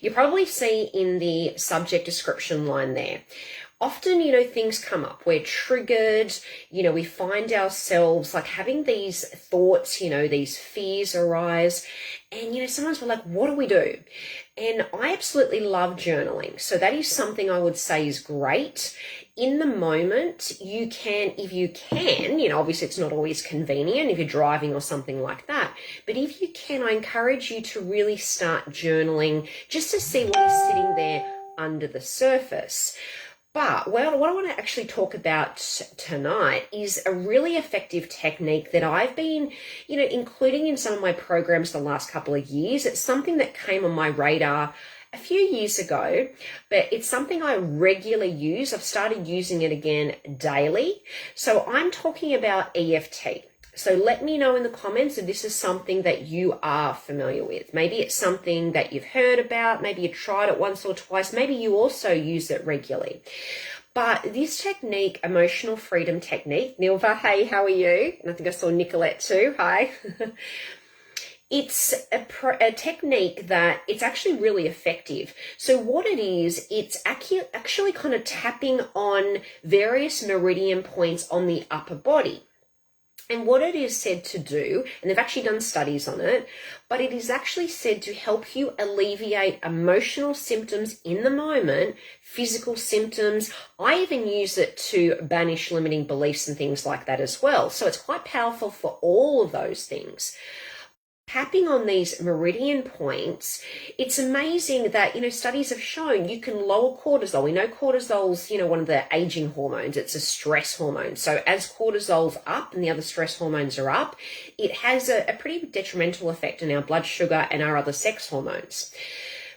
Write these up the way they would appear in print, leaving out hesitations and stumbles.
You probably see in the subject description line there. Often, things come up. We're triggered, we find ourselves like having these thoughts, these fears arise. And, sometimes we're like, what do we do? And I absolutely love journaling. So that is something I would say is great. In the moment, you can, if you can, obviously it's not always convenient if you're driving or something like that. But if you can, I encourage you to really start journaling just to see what is sitting there under the surface. But what I want to actually talk about tonight is a really effective technique that I've been, including in some of my programs the last couple of years. It's something that came on my radar a few years ago, but it's something I regularly use. I've started using it again daily. So I'm talking about EFT. So let me know in the comments if this is something that you are familiar with. Maybe it's something that you've heard about. Maybe you tried it once or twice. Maybe you also use it regularly. But this technique, emotional freedom technique, Nilva, hey, how are you? And I think I saw Nicolette too. Hi. It's a technique that it's actually really effective. So what it is, it's actually kind of tapping on various meridian points on the upper body. And what it is said to do, and they've actually done studies on it, but it is actually said to help you alleviate emotional symptoms in the moment, physical symptoms. I even use it to banish limiting beliefs and things like that as well. So it's quite powerful for all of those things. Tapping on these meridian points, it's amazing that, studies have shown you can lower cortisol. We know cortisol's, one of the aging hormones. It's a stress hormone. So as cortisol's up and the other stress hormones are up, it has a pretty detrimental effect on our blood sugar and our other sex hormones.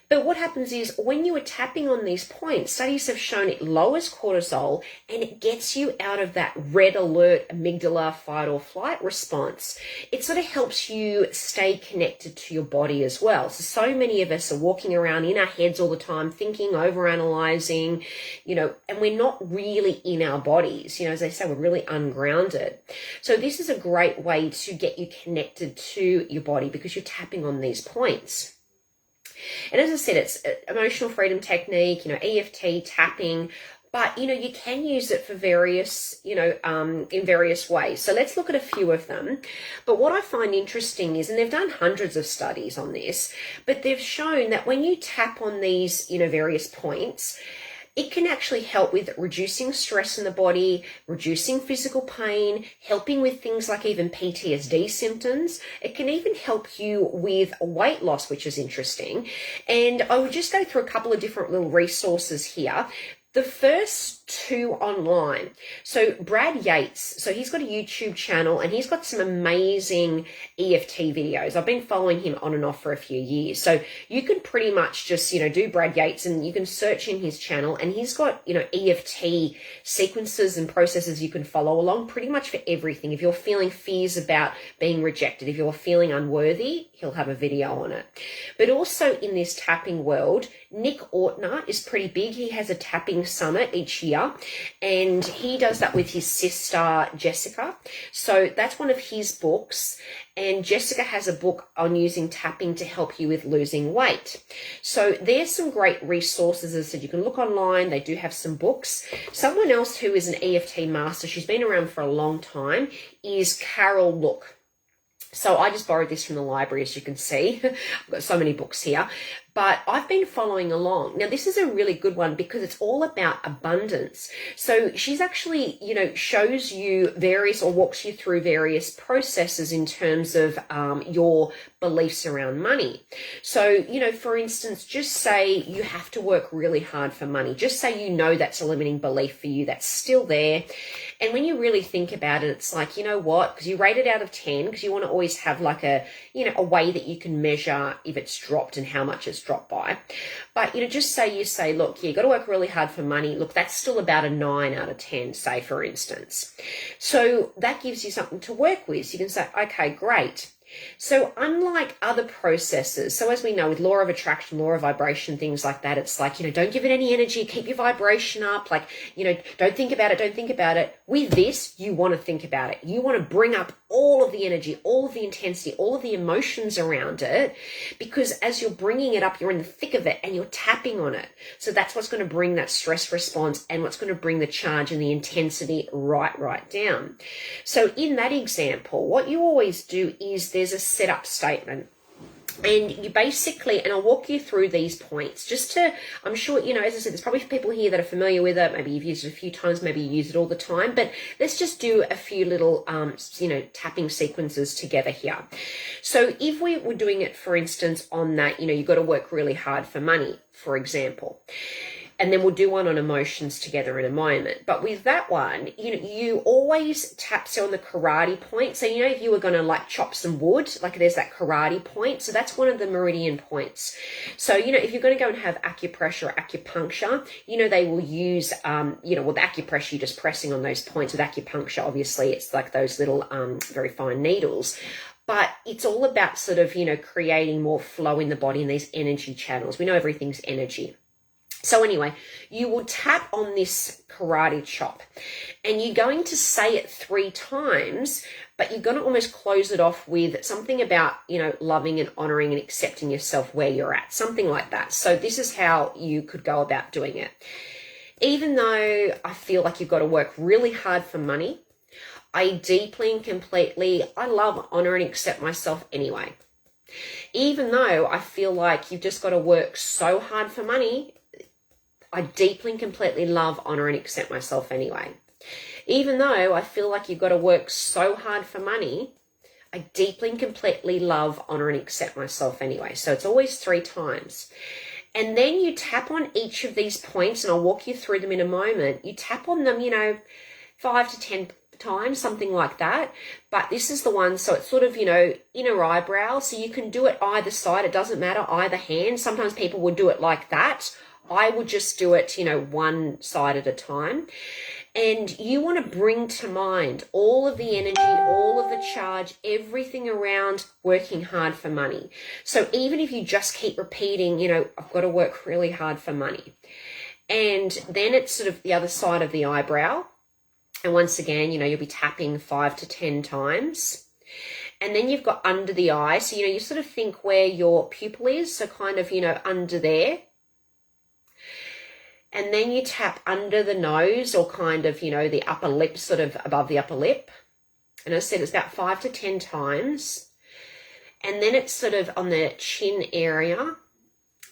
But what happens is when you are tapping on these points, studies have shown it lowers cortisol and it gets you out of that red alert amygdala fight or flight response. It sort of helps you stay connected to your body as well. So many of us are walking around in our heads all the time, thinking, overanalyzing, and we're not really in our bodies. As they say, we're really ungrounded. So this is a great way to get you connected to your body because you're tapping on these points. And as I said, it's emotional freedom technique, EFT, tapping, but, you can use it for various, in various ways. So let's look at a few of them. But what I find interesting is, and they've done hundreds of studies on this, but they've shown that when you tap on these, various points, it can actually help with reducing stress in the body, reducing physical pain, helping with things like even PTSD symptoms. It can even help you with weight loss, which is interesting. And I will just go through a couple of different little resources here. The first two online. So Brad Yates, so he's got a YouTube channel and he's got some amazing EFT videos. I've been following him on and off for a few years. So you can pretty much just, do Brad Yates and you can search in his channel and he's got, EFT sequences and processes you can follow along pretty much for everything. If you're feeling fears about being rejected, if you're feeling unworthy, he'll have a video on it. But also in this tapping world, Nick Ortner is pretty big. He has a tapping summit each year and he does that with his sister Jessica. So that's one of his books, and Jessica has a book on using tapping to help you with losing weight. So there's some great resources. As I said, you can look online. They do have some books. Someone else who is an EFT master, she's been around for a long time, is Carol Look. So I just borrowed this from the library, as you can see. I've got so many books here. But I've been following along. Now, this is a really good one because it's all about abundance. So she's actually, shows you various or walks you through various processes in terms of your beliefs around money. So, for instance, just say you have to work really hard for money. Just say that's a limiting belief for you that's still there. And when you really think about it, it's like, because you rate it out of 10 because you want to always have like a way that you can measure if it's dropped and how much it's dropped by. But, just say you say, look, you got to work really hard for money. Look, that's still about a 9 out of 10, say, for instance. So that gives you something to work with. So you can say, okay, great. So unlike other processes, so as we know with law of attraction, law of vibration, things like that, it's like, don't give it any energy, keep your vibration up, like, don't think about it, don't think about it. With this, you want to think about it. You want to bring up all of the energy, all of the intensity, all of the emotions around it, because as you're bringing it up, you're in the thick of it and you're tapping on it. So that's what's going to bring that stress response and what's going to bring the charge and the intensity right down. So in that example, what you always do is there's a setup statement. And you basically, and I'll walk you through these points just to, I'm sure, as I said, there's probably people here that are familiar with it. Maybe you've used it a few times, maybe you use it all the time, but let's just do a few little, tapping sequences together here. So if we were doing it, for instance, on that, you've got to work really hard for money, for example. And then we'll do one on emotions together in a moment. But with that one, you always tap, so on the karate point. So, if you were going to like chop some wood, like there's that karate point. So that's one of the meridian points. So, if you're going to go and have acupressure or acupuncture, they will use, with acupressure, you're just pressing on those points. With acupuncture, obviously, it's like those little very fine needles. But it's all about sort of, creating more flow in the body and these energy channels. We know everything's energy. So anyway, you will tap on this karate chop and you're going to say it 3 times, but you're going to almost close it off with something about, loving and honoring and accepting yourself where you're at, something like that. So this is how you could go about doing it. Even though I feel like you've got to work really hard for money, I deeply and completely, I love, honor and accept myself anyway. Even though I feel like you've just got to work so hard for money, I deeply and completely love, honor, and accept myself anyway. Even though I feel like you've got to work so hard for money, I deeply and completely love, honor, and accept myself anyway. So it's always 3 times. And then you tap on each of these points, and I'll walk you through them in a moment. You tap on them, 5 to 10 times, something like that. But this is the one, so it's sort of, inner eyebrow. So you can do it either side. It doesn't matter, either hand. Sometimes people would do it like that. I would just do it, one side at a time. And you want to bring to mind all of the energy, all of the charge, everything around working hard for money. So even if you just keep repeating, I've got to work really hard for money. And then it's sort of the other side of the eyebrow. And once again, you'll be tapping 5 to 10 times. And then you've got under the eye. So, you sort of think where your pupil is. So kind of, under there. And then you tap under the nose or kind of, the upper lip, sort of above the upper lip. And as I said, it's about 5 to 10 times. And then it's sort of on the chin area.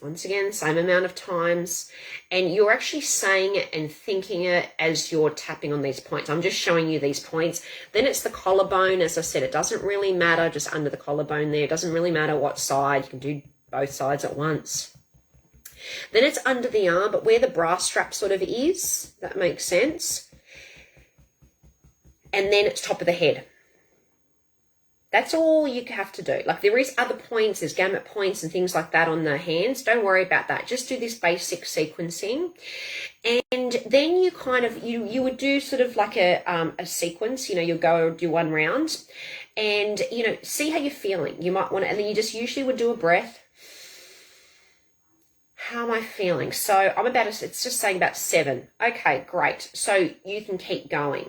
Once again, same amount of times. And you're actually saying it and thinking it as you're tapping on these points. I'm just showing you these points. Then it's the collarbone. As I said, it doesn't really matter, just under the collarbone there. It doesn't really matter what side. You can do both sides at once. Then it's under the arm, but where the bra strap sort of is, that makes sense. And then it's top of the head. That's all you have to do. Like there is other points, there's gamut points and things like that on the hands. Don't worry about that. Just do this basic sequencing. And then you kind of, you would do sort of like a sequence, you'll go do one round and, see how you're feeling. You might want to, and then you just usually would do a breath. How am I feeling? So I'm it's just saying about 7. Okay, great. So you can keep going.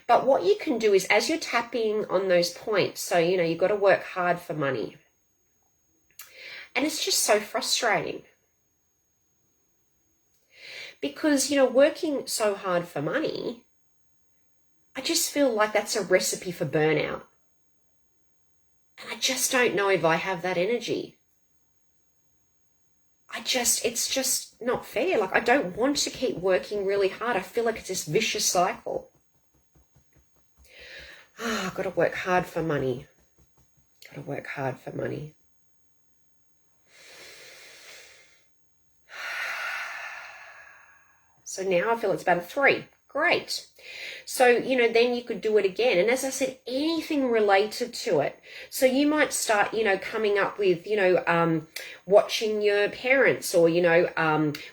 But what you can do is as you're tapping on those points, so, you've got to work hard for money. And it's just so frustrating. Because, working so hard for money, I just feel like that's a recipe for burnout. And I just don't know if I have that energy. It's just not fair. Like I don't want to keep working really hard. I feel like it's this vicious cycle. I've got to work hard for money. Got to work hard for money. So now I feel it's about a 3. Great. So, then you could do it again. And as I said, anything related to it. So you might start, coming up with, watching your parents or,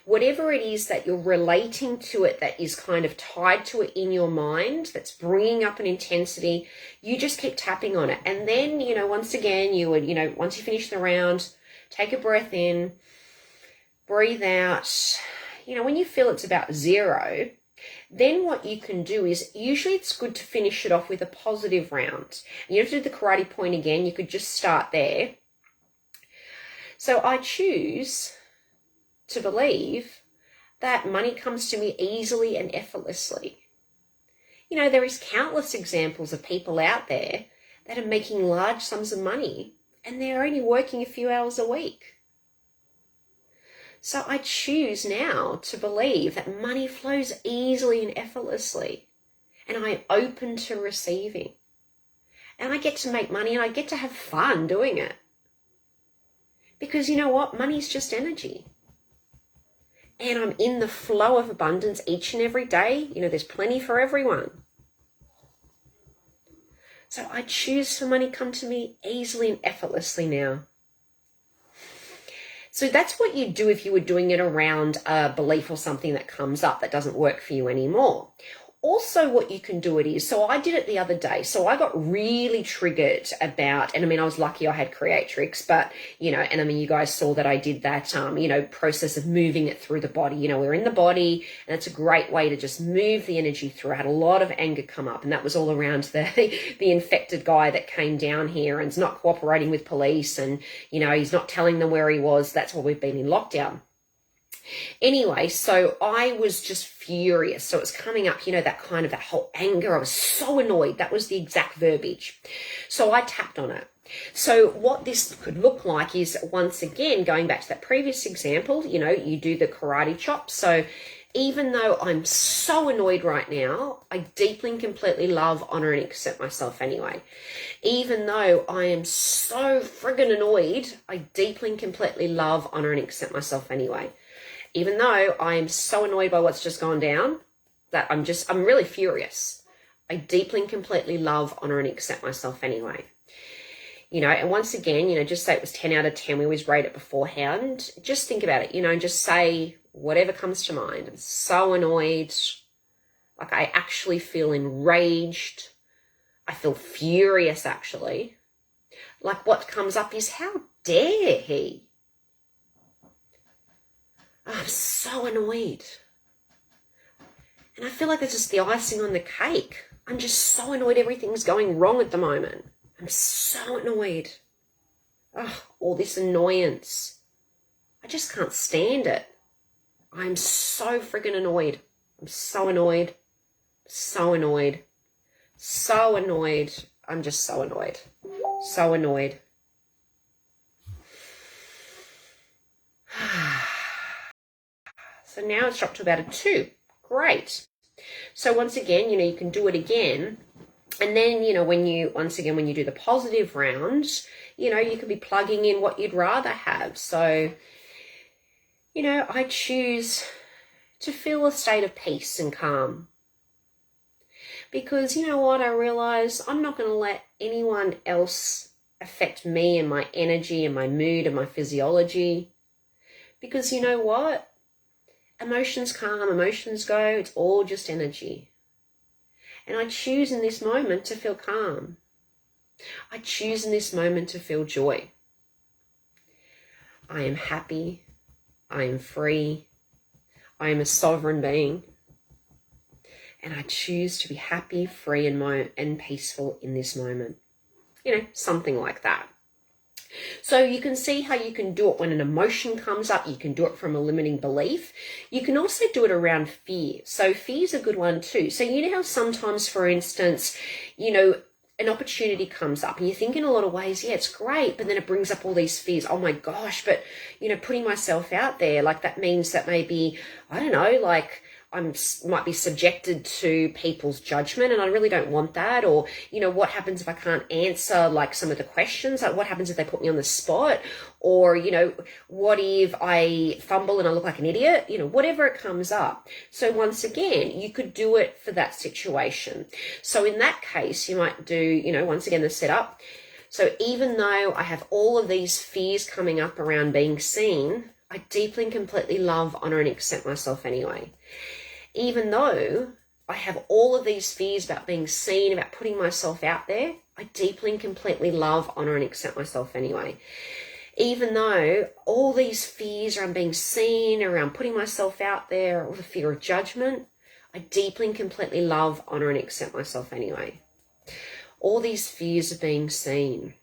whatever it is that you're relating to it that is kind of tied to it in your mind, that's bringing up an intensity. You just keep tapping on it. And then, once again, you would, once you finish the round, take a breath in, breathe out. When you feel it's about 0, then what you can do is, usually it's good to finish it off with a positive round. You don't have to do the karate point again. You could just start there. So I choose to believe that money comes to me easily and effortlessly. There is countless examples of people out there that are making large sums of money and they're only working a few hours a week. So I choose now to believe that money flows easily and effortlessly, and I'm open to receiving. And I get to make money and I get to have fun doing it. Because you know what? Money's just energy. And I'm in the flow of abundance each and every day. There's plenty for everyone. So I choose for money to come to me easily and effortlessly now. So that's what you do if you were doing it around a belief or something that comes up that doesn't work for you anymore. Also, what you can do it is, so I did it the other day. So I got really triggered about, and I was lucky I had Creatrix, but, you guys saw that I did that, process of moving it through the body. We're in the body, and it's a great way to just move the energy through. I had a lot of anger come up, and that was all around the infected guy that came down here and is not cooperating with police, and, he's not telling them where he was. That's why we've been in lockdown. Anyway, so I was just furious. So it was coming up, that whole anger. I was so annoyed. That was the exact verbiage. So I tapped on it. So what this could look like is, once again, going back to that previous example, you do the karate chop. So even though I'm so annoyed right now, I deeply and completely love, honor, and accept myself anyway. Even though I am so friggin' annoyed, I deeply and completely love, honor, and accept myself anyway. Even though I am so annoyed by what's just gone down, that I'm really furious. I deeply and completely love, honor, and accept myself anyway. And once again, just say it was 10 out of 10. We always rate it beforehand. Just think about it, just say whatever comes to mind. I'm so annoyed. Like, I actually feel enraged. I feel furious, actually. Like, what comes up is, how dare he? I'm so annoyed. And I feel like that's just the icing on the cake. I'm just so annoyed everything's going wrong at the moment. I'm so annoyed. All this annoyance. I just can't stand it. I'm so friggin' annoyed. I'm so annoyed. So annoyed. So annoyed. I'm just so annoyed. So annoyed. So now it's dropped to about a 2. Great. So once again, you can do it again. And then, when you do the positive round, you could be plugging in what you'd rather have. So, I choose to feel a state of peace and calm. Because, I realize I'm not going to let anyone else affect me and my energy and my mood and my physiology. Because emotions come, emotions go, it's all just energy. And I choose in this moment to feel calm. I choose in this moment to feel joy. I am happy. I am free. I am a sovereign being. And I choose to be happy, free, and peaceful in this moment. Something like that. So you can see how you can do it when an emotion comes up. You can do it from a limiting belief. You can also do it around fear. So fear's a good one too. So how sometimes, for instance, an opportunity comes up and you think in a lot of ways, yeah, it's great, but then it brings up all these fears. Oh my gosh, but, putting myself out there, like that means that maybe, I don't know, like might be subjected to people's judgment, and I really don't want that. Or, what happens if I can't answer like some of the questions? Like, what happens if they put me on the spot? Or, what if I fumble and I look like an idiot? Whatever it comes up. So once again, you could do it for that situation. So in that case, you might do, once again, the setup. So even though I have all of these fears coming up around being seen, I deeply and completely love, honor, and accept myself anyway. Even though I have all of these fears about being seen, about putting myself out there, I deeply and completely love, honor, and accept myself anyway. Even though all these fears around being seen, around putting myself out there, or the fear of judgment, I deeply and completely love, honor, and accept myself anyway. All these fears of being seen,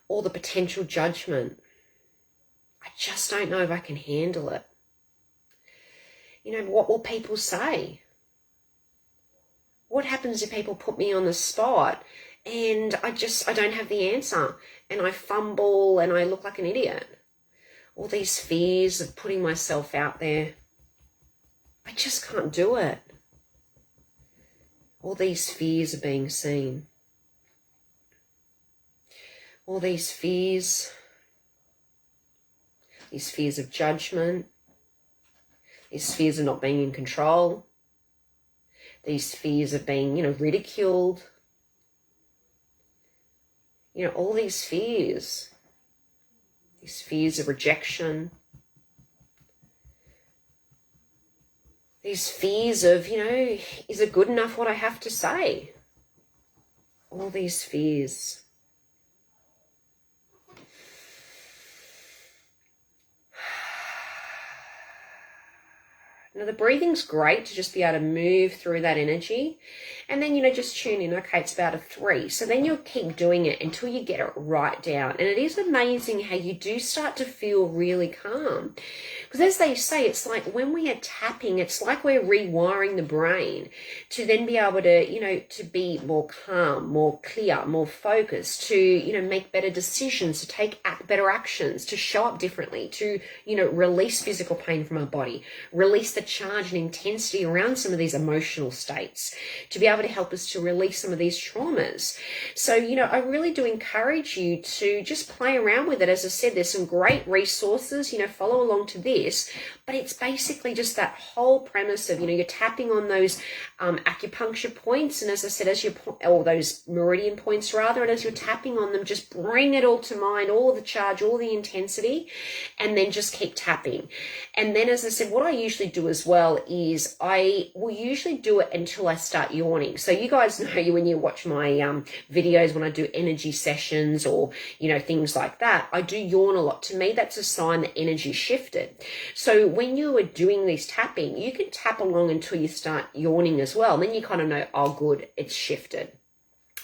all the potential judgment, I just don't know if I can handle it. What will people say? What happens if people put me on the spot and I don't have the answer and I fumble and I look like an idiot? All these fears of putting myself out there, I just can't do it. All these fears of being seen. All these fears of judgment, these fears of not being in control, these fears of being, ridiculed, all these fears of rejection, these fears of, is it good enough what I have to say? All these fears. Now, the breathing's great to just be able to move through that energy. And then, just tune in. Okay, it's about a 3. So then you'll keep doing it until you get it right down. And it is amazing how you do start to feel really calm. Because as they say, it's like when we are tapping, it's like we're rewiring the brain to then be able to, to be more calm, more clear, more focused, to, make better decisions, to take better actions, to show up differently, to, release physical pain from our body, release the charge and intensity around some of these emotional states, to be able to help us to release some of these traumas. So, I really do encourage you to just play around with it. As I said, there's some great resources, follow along to this, but it's basically just that whole premise of, you're tapping on those acupuncture points. And as I said, or those meridian points rather, and as you're tapping on them, just bring it all to mind, all the charge, all the intensity, and then just keep tapping. And then, as I said, what I usually do as well is I will usually do it until I start yawning. So you guys know when you watch my videos, when I do energy sessions or, things like that, I do yawn a lot. To me, that's a sign that energy shifted. So when you are doing this tapping, you can tap along until you start yawning as well. And then you kind of know, oh, good, it's shifted.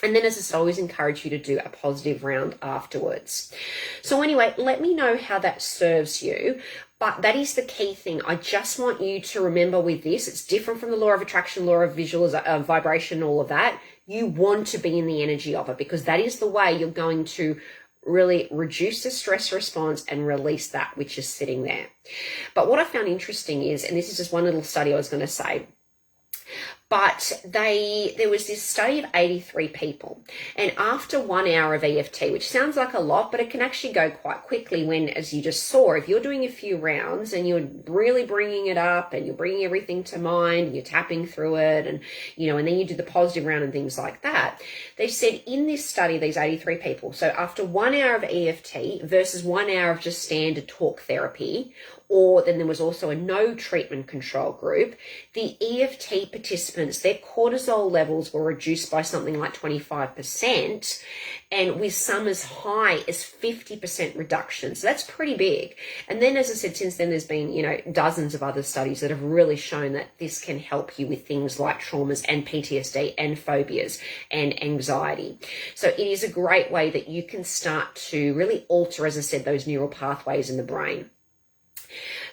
And then, as I always encourage you to do a positive round afterwards. So anyway, let me know how that serves you. But that is the key thing. I just want you to remember with this, it's different from the law of attraction, law of visualization, vibration, all of that. You want to be in the energy of it, because that is the way you're going to really reduce the stress response and release that which is sitting there. But what I found interesting is, and this is just one little study I was going to say, but there was this study of 83 people, and after 1 hour of EFT, which sounds like a lot, but it can actually go quite quickly when, as you just saw, if you're doing a few rounds and you're really bringing it up and you're bringing everything to mind and you're tapping through it and, and then you do the positive round and things like that. They said in this study, these 83 people, so after 1 hour of EFT versus 1 hour of just standard talk therapy, or then there was also a no treatment control group, the EFT participants, their cortisol levels were reduced by something like 25%, and with some as high as 50% reduction. So that's pretty big. And then, as I said, since then there's been, dozens of other studies that have really shown that this can help you with things like traumas and PTSD and phobias and anxiety. So it is a great way that you can start to really alter, as I said, those neural pathways in the brain.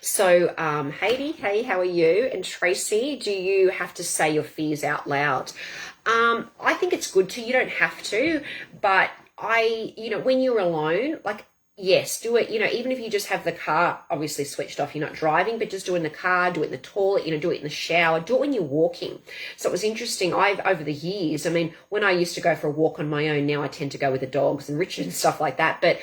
So, Heidi, hey, how are you? And Tracy, do you have to say your fears out loud? I think it's good to, you don't have to, but when you're alone, like Yes, do it, even if you just have the car obviously switched off, you're not driving, but just do it in the car, do it in the toilet, do it in the shower, do it when you're walking. So it was interesting. Over the years, I mean, when I used to go for a walk on my own, now I tend to go with the dogs and Richard and stuff like that. But,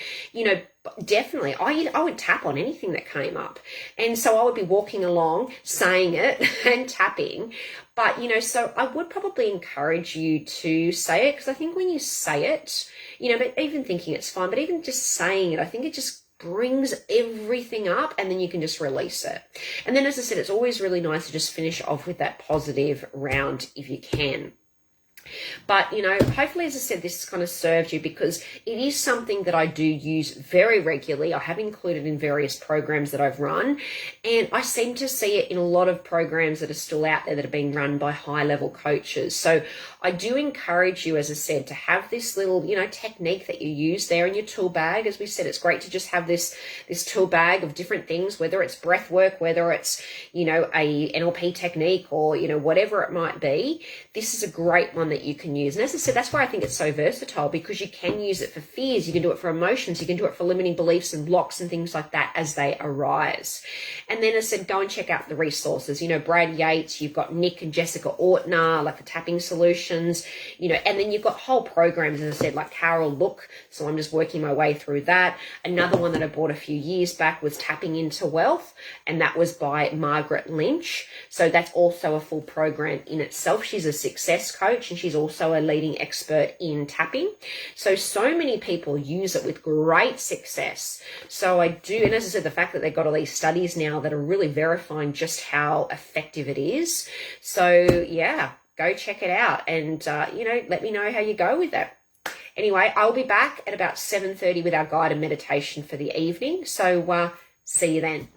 definitely, I would tap on anything that came up. And so I would be walking along, saying it and tapping. But, so I would probably encourage you to say it, because I think when you say it, but even thinking it's fine, but even just saying it, I think it just brings everything up, and then you can just release it. And then, as I said, it's always really nice to just finish off with that positive round if you can. But, hopefully, as I said, this has kind of served you, because it is something that I do use very regularly. I have included in various programs that I've run, and I seem to see it in a lot of programs that are still out there that are being run by high-level coaches. So I do encourage you, as I said, to have this little, technique that you use there in your tool bag. As we said, it's great to just have this tool bag of different things, whether it's breath work, whether it's, a NLP technique, or, whatever it might be. This is a great one that you can use. And as I said, that's why I think it's so versatile, because you can use it for fears, you can do it for emotions, you can do it for limiting beliefs and blocks and things like that as they arise. And then, as I said, go and check out the resources. Brad Yates, you've got Nick and Jessica Ortner, like the tapping solutions, and then you've got whole programs, as I said, like Carol Look. So I'm just working my way through that. Another one that I bought a few years back was Tapping into Wealth, and that was by Margaret Lynch. So that's also a full program in itself. She's a success coach, and she's also a leading expert in tapping. So many people use it with great success. So I do, and as I said, the fact that they've got all these studies now that are really verifying just how effective it is. So yeah, go check it out, and let me know how you go with that. Anyway, I'll be back at about 7:30 with our guided meditation for the evening. So see you then.